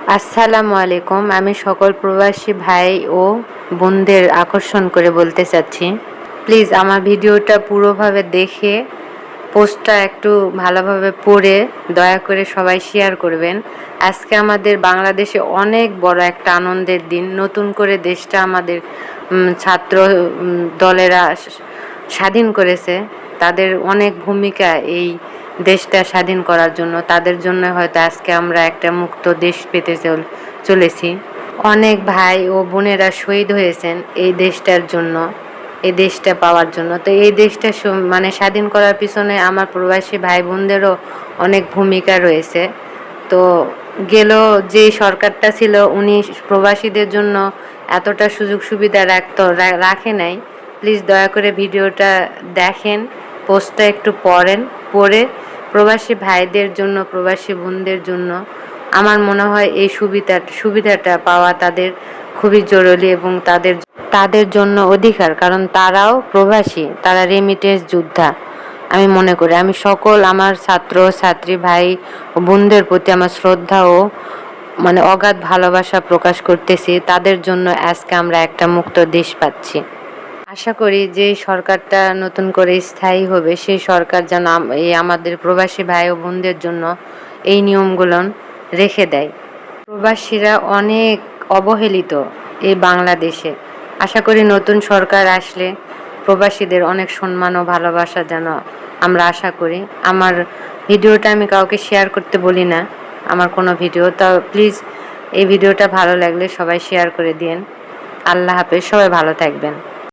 আসসালামু আলাইকুম। আমি সকল প্রবাসী ভাই ও বোনদের আকর্ষণ করে বলতে চাচ্ছি, প্লিজ আমার ভিডিওটা পুরোভাবে দেখে পোস্টটা একটু ভালোভাবে পড়ে দয়া করে সবাই শেয়ার করবেন। আজকে আমাদের বাংলাদেশে অনেক বড় একটা আনন্দের দিন। নতুন করে দেশটা আমাদের ছাত্র দলেরা স্বাধীন করেছে। তাদের অনেক ভূমিকা এই দেশটা স্বাধীন করার জন্য। তাদের জন্য হয়তো আজকে আমরা একটা মুক্ত দেশ পেতে চলেছি। অনেক ভাই ও বোনেরা শহীদ হয়েছেন এই দেশটার জন্য, এই দেশটা পাওয়ার জন্য। তো এই দেশটা মানে স্বাধীন করার পিছনে আমার প্রবাসী ভাই বোনদেরও অনেক ভূমিকা রয়েছে। তো গেল যে সরকারটা ছিল উনি প্রবাসীদের জন্য এতটা সুযোগ সুবিধা রাখে নাই। প্লিজ দয়া করে ভিডিওটা দেখেন, পোস্টটা একটু পড়ে প্রবাসী ভাইদের জন্য, প্রবাসী বোনদের জন্য আমার মনে হয় এই সুবিধাটা পাওয়া তাদের খুবই জরুরি এবং তাদের জন্য অধিকার, কারণ তারাও প্রবাসী, তারা রেমিটেন্স যোদ্ধা। আমি মনে করি আমি সকল আমার ছাত্র ছাত্রী ভাই ও বোনদের প্রতি আমার শ্রদ্ধা ও মানে অগাধ ভালোবাসা প্রকাশ করতেছি। তাদের জন্য আজকে আমরা একটা মুক্ত দেশ পাচ্ছি। আশা করি যে সরকারটা নতুন করে স্থায়ী হবে সেই সরকার যেন এই আমাদের প্রবাসী ভাই ও বোনদের জন্য এই নিয়মগুলো রেখে দেয়। প্রবাসীরা অনেক অবহেলিত এই বাংলাদেশে। আশা করি নতুন সরকার আসলে প্রবাসীদের অনেক সম্মান ও ভালোবাসা যেন আমরা আশা করি। আমার ভিডিওটা আমি কাউকে শেয়ার করতে বলি না, আমার কোনো ভিডিও। তা প্লিজ এই ভিডিওটা ভালো লাগলে সবাই শেয়ার করে দিন। আল্লাহ হাফেজ, সবাই ভালো থাকবেন।